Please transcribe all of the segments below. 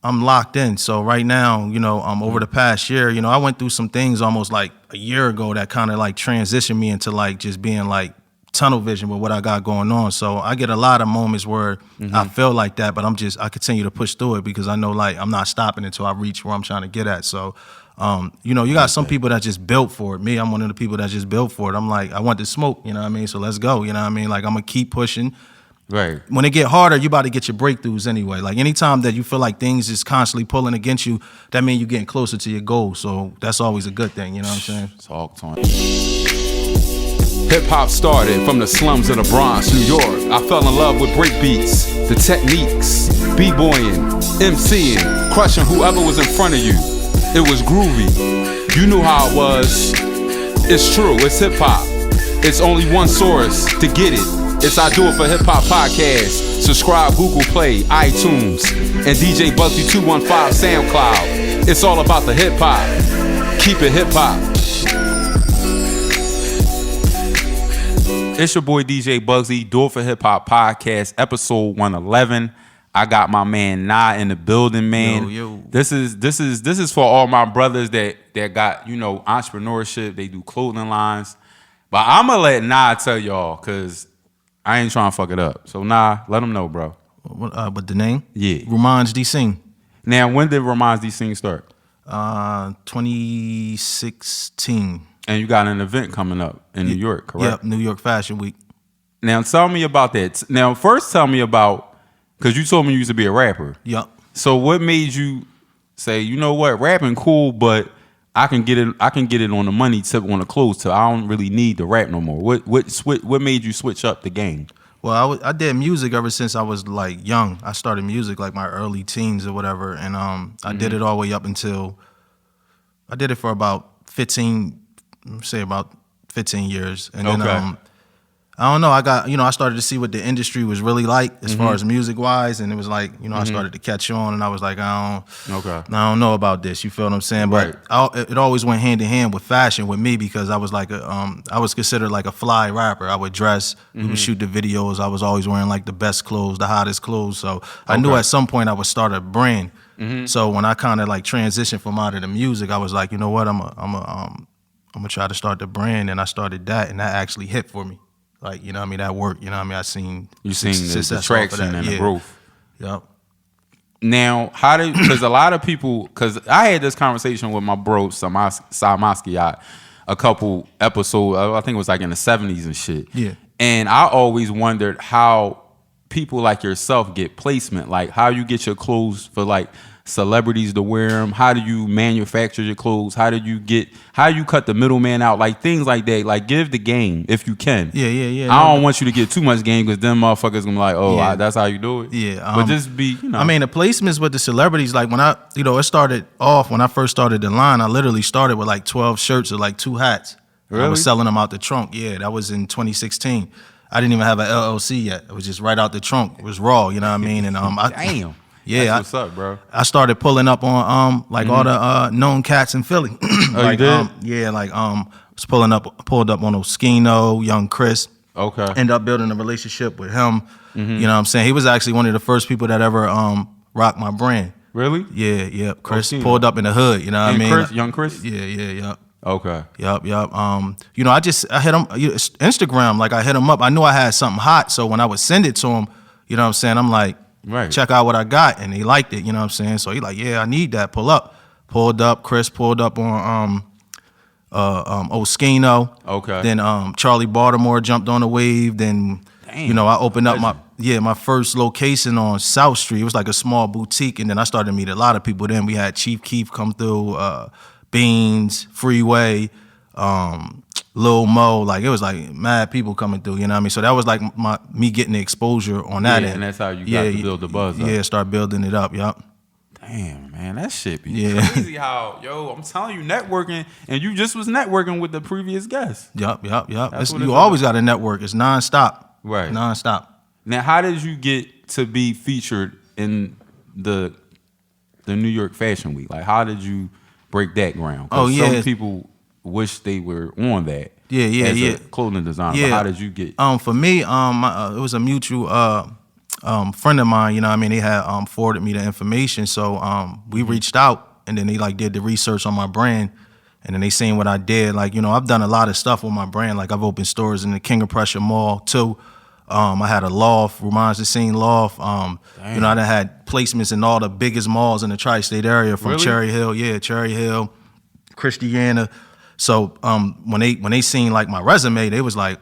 I'm locked in. So right now, over the past year, I went through some things almost like a year ago that kind of like transitioned me into like just being like tunnel vision with what I got going on. So I get a lot of moments where I feel like that, but I continue to push through it because I know like I'm not stopping until I reach where I'm trying to get at. So, you got some people that just built for it. Me, I'm one of the people that just built for it. I'm like, I want the smoke, you know what I mean? So let's go, you know what I mean? Like I'm gonna keep pushing. Right. When it get harder, you about to get your breakthroughs anyway. Like anytime that you feel like things is constantly pulling against you, that means you're getting closer to your goal. So that's always a good thing, you know what I'm saying? Talk to him. Hip-hop started from the slums of the Bronx, New York. I fell in love with breakbeats, the techniques, b-boying, MCing, crushing whoever was in front of you. It was groovy. You knew how it was. It's true, it's hip-hop. It's only one source to get it. It's I Do It For Hip Hop Podcast. Subscribe, Google Play, iTunes, and DJ Bugsy 215 SoundCloud. It's all about the hip hop. Keep it hip hop. It's your boy DJ Bugsy, Do It For Hip Hop Podcast, episode 111. I got my man Nah in the building, man. Yo. This is for all my brothers that got entrepreneurship. They do clothing lines, but I'ma let Nah tell y'all because I ain't trying to fuck it up. So, let them know, bro. But the name? Yeah. Ruemonge Seine. Now, when did Ruemonge Seine start? 2016. And you got an event coming up in New York, correct? Yep, New York Fashion Week. Now, tell me about that. Now, first tell me about, because you told me you used to be a rapper. Yep. So, what made you say, you know what, rapping cool, but I can get it on the money tip on the clothes till I don't really need to rap no more. What made you switch up the game? Well, I did music ever since I was like young. I started music like my early teens or whatever, and I did it all the way up until I did it for about 15 years, and then I don't know. I got, I started to see what the industry was really like as far as music wise, and it was like, I started to catch on, and I was like, I don't know about this. You feel what I'm saying? But it always went hand in hand with fashion with me because I was like, I was considered like a fly rapper. I would dress, we would shoot the videos. I was always wearing like the best clothes, the hottest clothes. So I knew at some point I would start a brand. So when I kind of like transitioned from out of the music, I was like, you know what, I'm gonna try to start the brand, and I started that, and that actually hit for me. Like, that worked, I seen the traction and the growth. Yep. Now, because a lot of people, because I had this conversation with my bro, Samaski, a couple episodes, I think it was like in the 70s and shit. Yeah. And I always wondered how people like yourself get placement, like how you get your clothes for like celebrities to wear them. How do you manufacture your clothes? How you cut the middleman out? Like things like that. Like give the game if you can. Yeah. I don't want you to get too much game because them motherfuckers gonna be like, that's how you do it. Yeah. But just be, the placements with the celebrities, like when it started off, when I first started the line, I literally started with like 12 shirts or like 2 hats. Really? I was selling them out the trunk. Yeah, that was in 2016. I didn't even have an L.L.C yet. It was just right out the trunk. It was raw, you know what I mean? And damn. Yeah, that's what's up, bro. I started pulling up on all the known cats in Philly. You did? Pulled up on Oskino, Young Chris. Okay. Ended up building a relationship with him. You know what I'm saying? He was actually one of the first people that ever rocked my brand. Really? Yeah. Chris pulled up in the hood, you know what I mean? Chris, Young Chris? Yeah. Okay. Yep. I hit him Instagram, like I hit him up. I knew I had something hot, so when I would send it to him, you know what I'm saying? I'm like, check out what I got, and he liked it, you know what I'm saying? So he like, yeah, I need that. Pull up. Pulled up. Chris pulled up on Oskino. Okay. Then Charlie Baltimore jumped on the wave. Then I opened up my first location on South Street. It was like a small boutique, and then I started to meet a lot of people. Then we had Chief Keef come through, Beans, Freeway, Lil Mo, like it was like mad people coming through, you know what I mean? So that was like me getting the exposure on that end. And that's how you got to build the buzz up. Yeah, start building it up, yup. Damn, man, that shit be crazy how, I'm telling you, networking, and you just was networking with the previous guest. Yup. You always got to network. It's nonstop. Right. Nonstop. Now, how did you get to be featured in the New York Fashion Week? Like, how did you break that ground? Some people wish they were on that. Yeah. As a clothing designer. Yeah. But how did you get? For me, it was a mutual friend of mine, you know what I mean, they had forwarded me the information. So we reached out, and then they like did the research on my brand, and then they seen what I did. Like, you know, I've done a lot of stuff with my brand. Like, I've opened stores in the King of Prussia Mall too. I had a loft, Ruemonge Seine loft. You know, I done had placements in all the biggest malls in the tri-state area, from Cherry Hill, Christiana. So when they seen like my resume, they was like,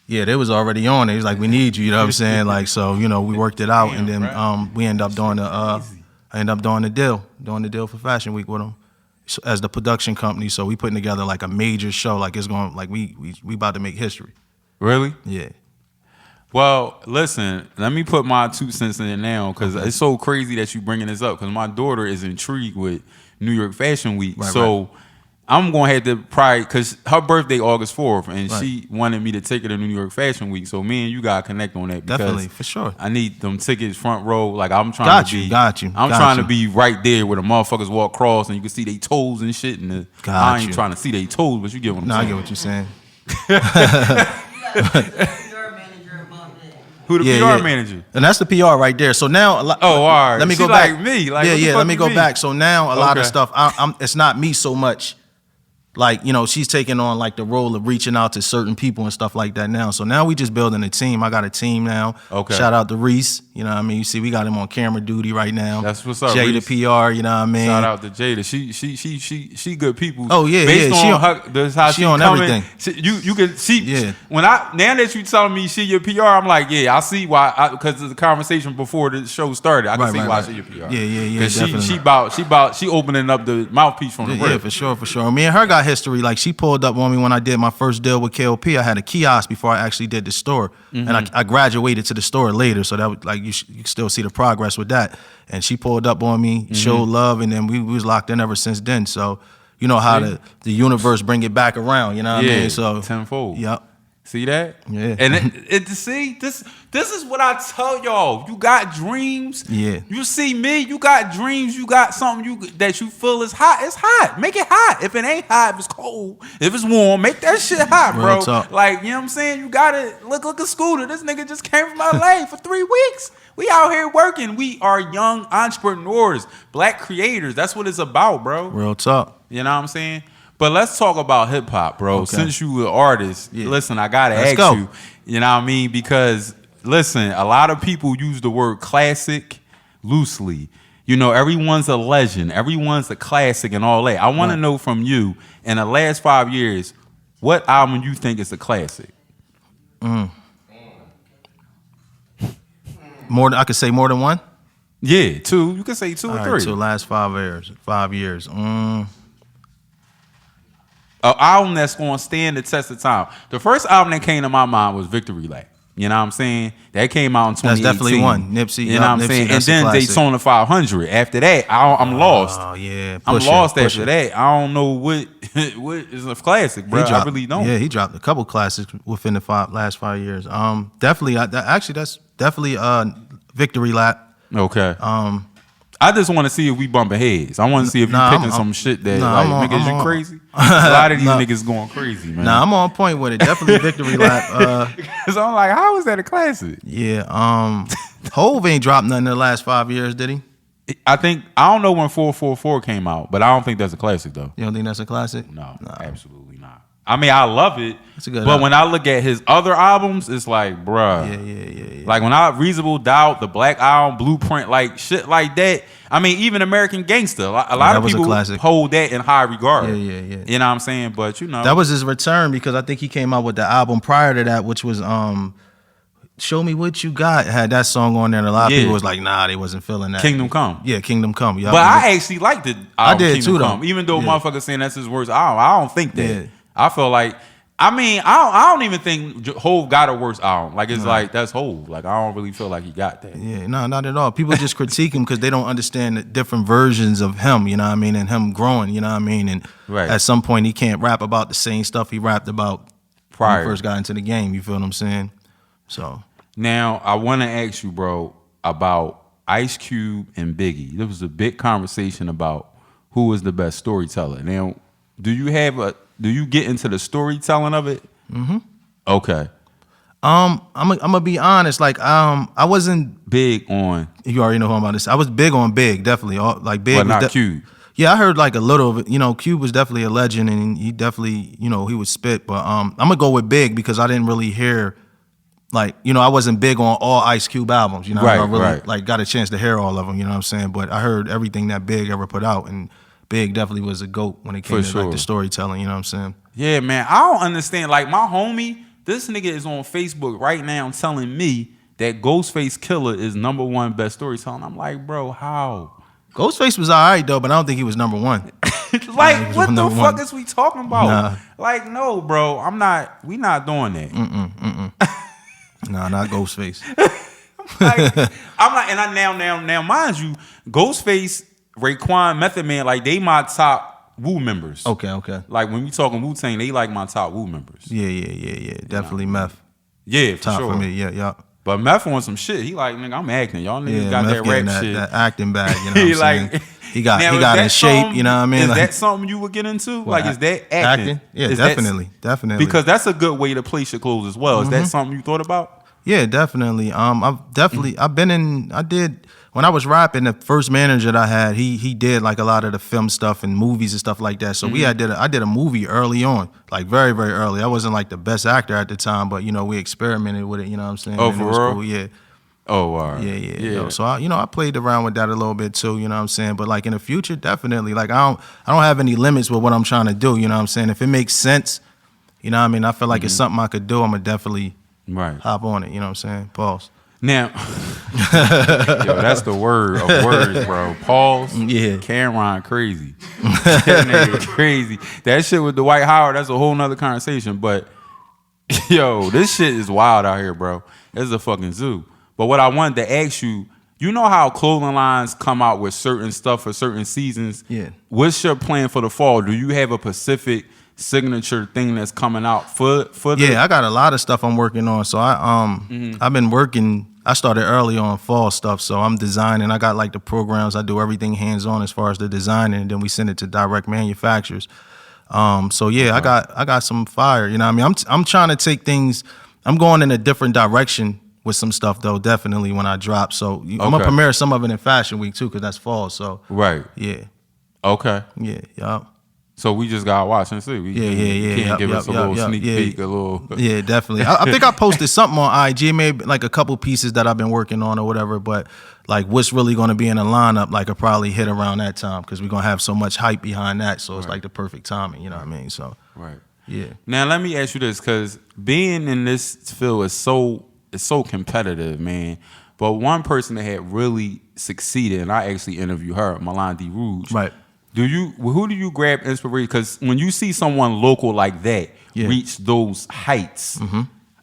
yeah, they was already on it. It was like, we need you, you know what I'm saying? Like, so, you know, we worked it out, and then we ended up doing I ended up doing the deal for Fashion Week with them as the production company. So we putting together like a major show, like it's going, like we about to make history. Really? Yeah. Well, listen, let me put my 2 cents in it now, because it's so crazy that you bringing this up, because my daughter is intrigued with New York Fashion Week. So I'm going to have to probably, because her birthday August 4th, and she wanted me to take her to New York Fashion Week. So me and you got to connect on that. Definitely, for sure. I need them tickets front row. Like, I'm trying to be right there where the motherfuckers walk across and you can see their toes and shit. And I ain't trying to see their toes, but you get what I'm saying. I get what you're saying. Who the PR manager? And that's the PR right there. So now, all right. Let me go back. Like me. Like, let me go back. So now a lot of stuff, it's not me so much. Like, you know, she's taking on like the role of reaching out to certain people and stuff like that now. So now we just building a team. I got a team now. Okay. Shout out to Reese. You know what I mean? You see, we got him on camera duty right now. That's what's up. Jada Reese. PR, you know what I mean? Shout out to Jada. She good people. Oh yeah, Based on her, how she on coming, everything. You can when now that you telling me she your PR, I'm like, yeah, I see why, because of the conversation before the show started. I can see why she your PR. Yeah. She opening up the mouthpiece from the rip. Yeah, for sure. Me and her got history. Like, she pulled up on me when I did my first deal with KLP. I had a kiosk before I actually did the store, and I graduated to the store later. So that was like, you still see the progress with that. And she pulled up on me, showed love, and then we was locked in ever since then. So you know how the universe bring it back around. You know what I mean? So tenfold. Yep. See that? Yeah. And see, this is what I tell y'all. You got dreams. Yeah. You see me, you got dreams, you got something that you feel is hot. It's hot. Make it hot. If it ain't hot, if it's cold, if it's warm, make that shit hot, bro. Like, you know what I'm saying? You gotta look at Scooter. This nigga just came from LA for 3 weeks. We out here working. We are young entrepreneurs, black creators. That's what it's about, bro. Real talk. You know what I'm saying? But let's talk about hip hop, bro. Okay. Since you an artist, listen, I gotta ask you. You know what I mean? Because listen, a lot of people use the word classic loosely. You know, everyone's a legend, everyone's a classic, and all that. I want to know from you, in the last 5 years, what album you think is a classic? I could say more than one. Yeah, 2. You can say 2 or 3. So last 5 years. 5 years. An album that's going to stand the test of time. The first album that came to my mind was Victory Lap. You know what I'm saying? That came out in 2018. That's definitely one. Nipsey. You know what I'm saying? And then Daytona 500. After that, I'm lost. Oh, yeah. I'm lost after that. I don't know what is a classic, bro. I really don't. Yeah, he dropped a couple classics within the last 5 years. Definitely. That's definitely Victory Lap. Okay. I just want to see if we bumping heads. I want to see if you picking some shit that niggas, you crazy? A lot of these niggas going crazy, man. Nah, I'm on point with it. Definitely Victory Lap. So I'm like, how is that a classic? Yeah. Hove ain't dropped nothing in the last 5 years, did he? I don't know when 444 came out, but I don't think that's a classic though. You don't think that's a classic? No, absolutely not. I mean, I love it, but album. When I look at his other albums, it's like, bruh. Yeah. Like when I Reasonable Doubt, the Black Album, Blueprint, like shit like that. I mean, even American Gangster. A lot of people hold that in high regard. Yeah. You know what I'm saying? But you know, that was his return, because I think he came out with the album prior to that, which was Show Me What You Got. Had that song on there, and a lot of people was like, nah, they wasn't feeling that. Kingdom Come. Yeah, Kingdom Come. But I actually liked it. I did Kingdom too, Come, though. even though motherfuckers saying that's his worst album. I don't think that. Yeah. I feel like, I mean, I don't even think Hov got a worse album. Like, it's like, that's Hov. Like, I don't really feel like he got that. Yeah, no, not at all. People just critique him because they don't understand the different versions of him, you know what I mean, and him growing, you know what I mean? And at some point, he can't rap about the same stuff he rapped about when he first got into the game, you feel what I'm saying? So. Now, I want to ask you, bro, about Ice Cube and Biggie. There was a big conversation about who was the best storyteller. Now, do you get into the storytelling of it? Mm-hmm. Okay. I'm gonna be honest. Like, I wasn't big on. You already know who I'm about to say. I was big on Big, definitely. Like Big, but not Cube. Yeah, I heard like a little of it. You know, Cube was definitely a legend, and he definitely, you know, he would spit. But I'm gonna go with Big because I didn't really hear, like, you know, I wasn't big on all Ice Cube albums. You know, I really like got a chance to hear all of them. You know what I'm saying? But I heard everything that Big ever put out, and Big definitely was a GOAT when it came to like the storytelling. You know what I'm saying? Yeah, man. I don't understand. Like my homie, this nigga is on Facebook right now telling me that Ghostface Killer is #1 best storytelling. I'm like, bro, how? Ghostface was all right though, but I don't think he was #1. Like, what the fuck is we talking about? Nah. Like, no, bro, we not doing that. Nah, not Ghostface. I'm like, and now, mind you, Ghostface, Raekwon, Method Man, like they my top Wu members. Okay. Like when we talking Wu-Tang, they like my top Wu members. Yeah. Definitely Meth. Yeah, for top sure. for me. Yeah. But Meth on some shit. He like, nigga, I'm acting. Y'all niggas got Meth that rap shit. That acting bag, you know what I'm saying? He got in shape, you know what I mean? Is like, that something you would get into? Like, is that acting? Yeah, definitely. Because that's a good way to place your clothes as well. Is that something you thought about? Yeah, definitely. When I was rapping, the first manager that I had, he did like a lot of the film stuff and movies and stuff like that. So I did a movie early on, like very, very early. I wasn't like the best actor at the time, but you know, we experimented with it, you know what I'm saying? Oh, for real? Cool. Yeah. Oh, all right. Yeah. You know, so I played around with that a little bit too, you know what I'm saying? But like in the future, definitely. Like I don't have any limits with what I'm trying to do, you know what I'm saying? If it makes sense, you know what I mean? I feel like it's something I could do, I'm gonna definitely hop on it, you know what I'm saying? Pause. Now, yo, that's the word of words, bro. Pause. Yeah. Cameron crazy. That nigga crazy. That shit with Dwight Howard, that's a whole nother conversation. But yo, this shit is wild out here, bro. It's a fucking zoo. But what I wanted to ask you, you know how clothing lines come out with certain stuff for certain seasons? Yeah. What's your plan for the fall? Do you have a specific signature thing that's coming out for the... Yeah, I got a lot of stuff I'm working on. So I've been working. I started early on fall stuff, so I'm designing. I got like the programs. I do everything hands on as far as the designing, and then we send it to direct manufacturers. So yeah, I got some fire. You know what I mean? I'm trying to take things. I'm going in a different direction with some stuff though. Definitely when I drop. So I'm gonna premiere some of it in Fashion Week too, because that's fall. So yeah. Okay. Yeah. So we just gotta watch and see. We can't give us a little sneak peek, a little. Yeah, definitely. I think I posted something on IG, maybe like a couple pieces that I've been working on or whatever. But like, what's really going to be in the lineup? Like, I'll probably hit around that time because we're gonna have so much hype behind that. So it's like the perfect timing. You know what I mean? So yeah. Now let me ask you this, because being in this field is so competitive, man. But one person that had really succeeded, and I actually interviewed her, Milano Rouge. Right. Who do you grab inspiration? Because when you see someone local like that reach those heights,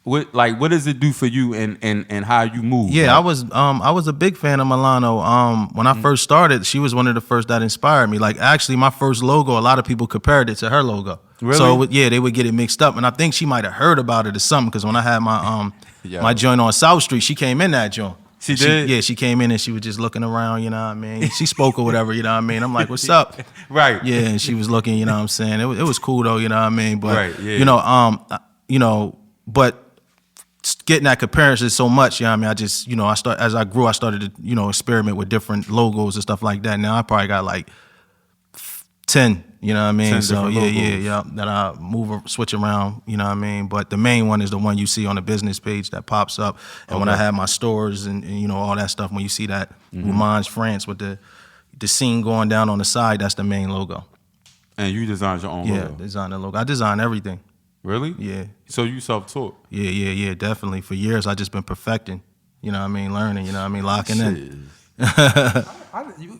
what does it do for you and how you move? Yeah, like? I was a big fan of Milano. When I first started, she was one of the first that inspired me. Like actually, my first logo, a lot of people compared it to her logo. Really? So they would get it mixed up, and I think she might have heard about it or something. Because when I had my my joint on South Street, she came in that joint. She did? Yeah, she came in and she was just looking around, you know what I mean? She spoke or whatever, you know what I mean? I'm like, what's up? Right. Yeah, and she was looking, you know what I'm saying? It was cool though, you know what I mean? But but getting that comparison so much, you know what I mean? I just, as I grew, I started to, experiment with different logos and stuff like that. Now I probably got like 10, you know what I mean? So yeah, that I switch around, you know what I mean? But the main one is the one you see on the business page that pops up. And when I have my stores and all that stuff, when you see that Ruemonge, France with the scene going down on the side, that's the main logo. And you designed your own logo? Yeah, design the logo. I design everything. Really? Yeah. So you self-taught? Yeah, definitely. For years, I just been perfecting, you know what I mean? Learning, you know what I mean? Locking in.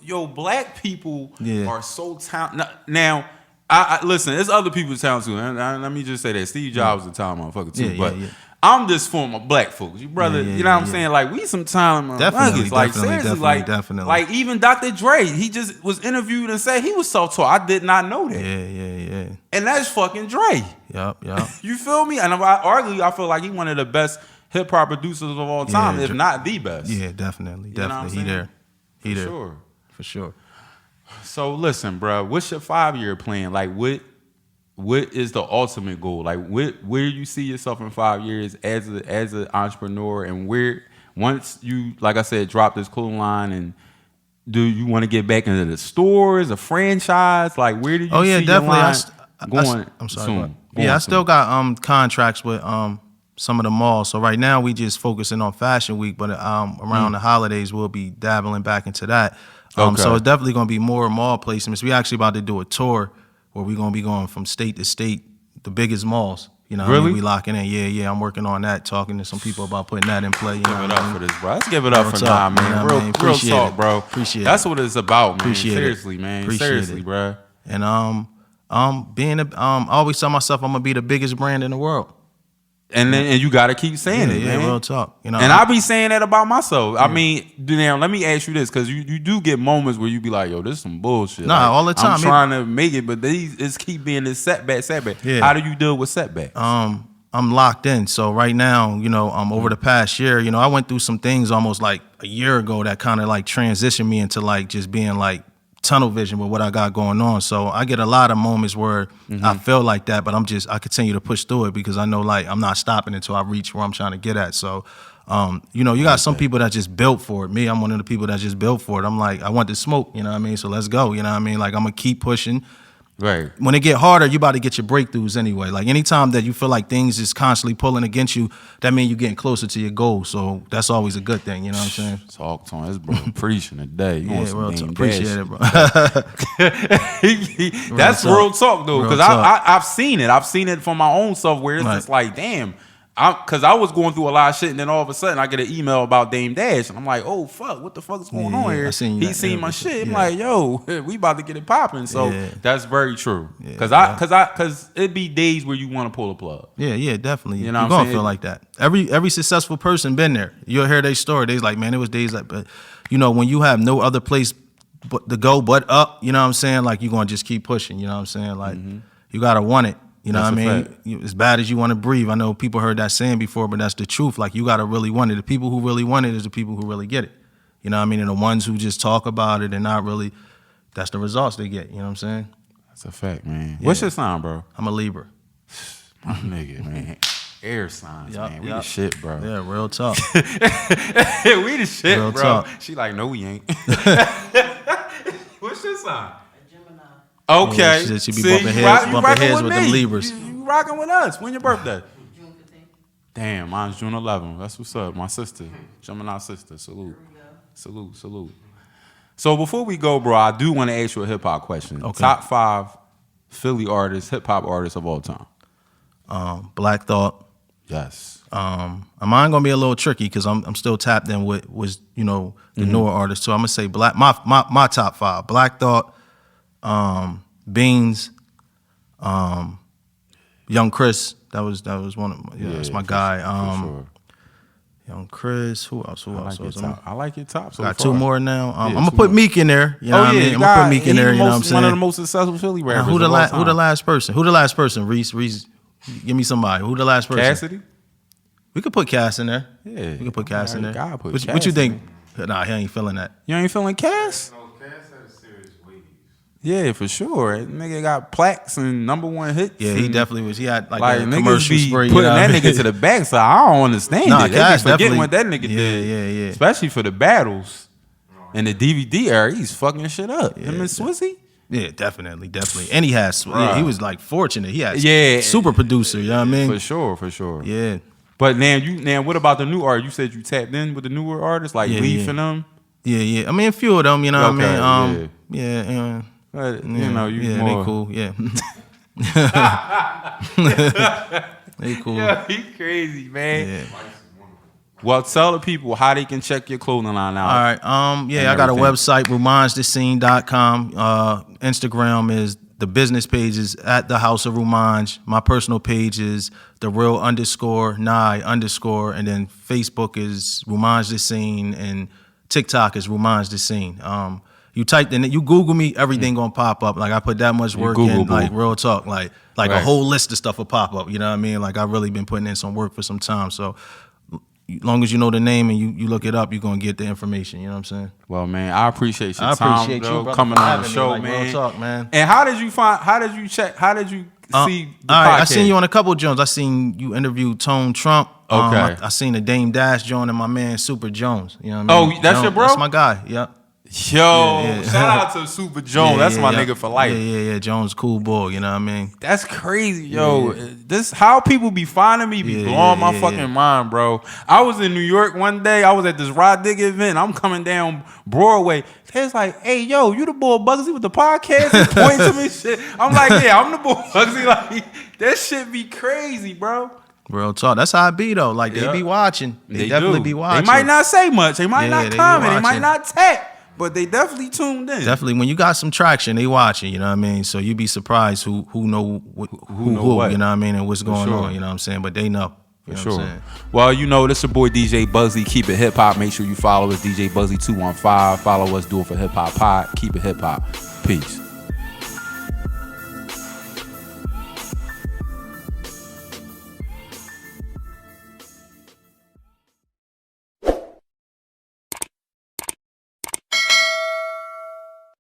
Yo, black people are so talented. Now, I listen, there's other people's talent too. Let me just say that Steve Jobs was a talent motherfucker too. But I'm just for my black folks, you brother. You know what I'm saying? Like we some talent motherfuckers. Like seriously, definitely. Like even Dr. Dre, he just was interviewed and said he was self-taught. I did not know that. Yeah. And that's fucking Dre. Yep. You feel me? And I feel like he one of the best hip hop producers of all time, if not the best. Yeah, definitely. He there. For sure. So listen, bro, what's your 5-year plan? Like, what what is the ultimate goal? Like, where do you see yourself in 5 years as an entrepreneur, and where once you, like I said, drop this clothing line, and do you want to get back into the stores, a franchise? Like, where do you see definitely. your line going? I'm sorry. Soon. I still got contracts with some of the malls. So right now we just focusing on Fashion Week, but around the holidays we'll be dabbling back into that. So it's definitely going to be more mall placements. We actually about to do a tour where we're going to be going from state to state, the biggest malls. You know, really? We locking in. Yeah. I'm working on that, talking to some people about putting that in play. Give it up for this, bro. Let's give it up for Nah, man. Real talk, bro. Appreciate it. That's what it's about, man. Appreciate Seriously, man. Appreciate Seriously, it. bro. And I always tell myself I'm gonna be the biggest brand in the world. And then you gotta keep saying it, man. Real talk. You know, and I be saying that about myself. I mean, now let me ask you this, because you do get moments where you be like, yo, this is some bullshit. Nah, like, all the time. I'm trying to make it, but it's keep being this setback. Yeah. How do you deal with setbacks? I'm locked in. So right now, you know, over the past year, you know, I went through some things almost like a year ago that kind of like transitioned me into like just being like tunnel vision with what I got going on. So I get a lot of moments where I feel like that, but I continue to push through it because I know like I'm not stopping until I reach where I'm trying to get at. So, you know, you got some people that just built for it. Me, I'm one of the people that just built for it. I'm like, I want the smoke, you know what I mean? So let's go, you know what I mean? Like I'm gonna keep pushing. Right. When it get harder, you about to get your breakthroughs anyway. Like anytime that you feel like things is constantly pulling against you, that means you're getting closer to your goal. So that's always a good thing, you know what I'm saying? Talk to him. This bro preaching today. You want some Dame appreciate Dash. it, bro. That's real talk though, because I've seen it. I've seen it for my own self where it's just like, damn. Because I was going through a lot of shit, and then all of a sudden I get an email about Dame Dash, and I'm like, oh fuck, what the fuck is going on here? He seen my shit. I'm like, yo, we about to get it popping. So that's very true. Because it be days where you want to pull a plug. Yeah, definitely. You know, you're gonna feel like that. Every successful person been there. You'll hear their story. They's like, man, it was days like, but you know, when you have no other place to go but up, you know what I'm saying? Like you're gonna just keep pushing. You know what I'm saying? Like you gotta want it. You know what I mean? As bad as you want to breathe. I know people heard that saying before, but that's the truth. Like, you got to really want it. The people who really want it is the people who really get it. You know what I mean? And the ones who just talk about it and not really, that's the results they get. You know what I'm saying? That's a fact, man. Yeah. What's your sign, bro? I'm a Libra. My nigga, man. Air signs, man. We the shit, bro. Yeah, real talk. We the shit, real bro. Talk. She like, no, we ain't. What's your sign? Okay. Yeah, she be bumping heads with the Libras. You rocking with us. When your birthday? June 15th. Damn, mine's June 11th. That's what's up. My sister. Gemini sister. Salute. Salute. So before we go, bro, I do want to ask you a hip-hop question. Okay. Top 5 Philly artists, hip-hop artists of all time. Black Thought. Yes. Mine gonna be a little tricky because I'm still tapped in with you know the newer artists. So I'm gonna say my top 5. Black Thought. Beans, Young Chris, that was one of my, that's my guy. Sure. Young Chris, who else? I like your top. So got two more now. I'm gonna put Meek in there. You know what I mean? I'm gonna put Meek in there. You know what I'm saying? One of the most successful Philly rappers. Who the last person? Reese, give me somebody. Who the last person? Cassidy. We could put Cass in there. Yeah, we could put Cass in there. What you think? Nah, he ain't feeling that. You ain't feeling Cass? Yeah, for sure. Nigga got plaques and #1 hits. Yeah, he definitely was. He had like a commercial be spree. Putting that nigga to the back, so I don't understand it. Cass they be forgetting definitely what that nigga did. Yeah. Especially for the battles. In the DVD era, he's fucking shit up. Him and Swizzy? Yeah, definitely. And he has, he was like fortunate. He had super producer, you know what I mean? For sure. Yeah. But now what about the new art? You said you tapped in with the newer artists, like Leaf and them? Yeah. I mean, a few of them, you know what I mean? Yeah. But, you know, more... they cool, yeah. They cool. Yeah, he crazy, man. Yeah. Well, tell the people how they can check your clothing line out. All right. I got a website, RuemongeTheScene.com. Instagram is the business page is at the House of Ruemonge. My personal page is the real _Nye_, and then Facebook is Ruemonge the Scene, and TikTok is Ruemonge the Scene. You typed in it, you Google me, everything gonna pop up. Like I put that much work in, like real talk, like a whole list of stuff will pop up. You know what I mean? Like I've really been putting in some work for some time. So as long as you know the name and you look it up, you're gonna get the information. You know what I'm saying? Well, man, I appreciate your time, you, bro, brother, coming on the show, me, like, man. real talk, man. And how did you see the all podcast? Right, I seen you on a couple of Jones. I seen you interview Tone Trump. Okay. I seen the Dame Dash joint and my man Super Jones. You know what I mean? Oh, that's Jones, your bro? That's my guy. Yep. Yo, shout out to Super Jones. That's my nigga for life. Yeah. Jones, cool boy. You know what I mean? That's crazy, yo. This how people be finding me be blowing my fucking mind, bro. I was in New York one day. I was at this Rod Digger event. I'm coming down Broadway. It's like, hey, yo, you the boy Bugsy with the podcast? He pointing to me shit. I'm like, yeah, I'm the boy Bugsy. Like, that shit be crazy, bro. Real talk. That's how it be though. Like they be watching. They definitely be watching. They might not say much. They might not comment. They might not tap. But they definitely tuned in. Definitely, when you got some traction, they watching. You know what I mean. So you be surprised who know what. You know what I mean, and what's going on. You know what I'm saying. But they know. You know what I'm saying? Well, you know, this your boy DJ Bugsy. Keep it hip hop. Make sure you follow us, DJ Bugsy 215. Follow us, Do It for Hip Hop Pod. Keep it hip hop. Peace.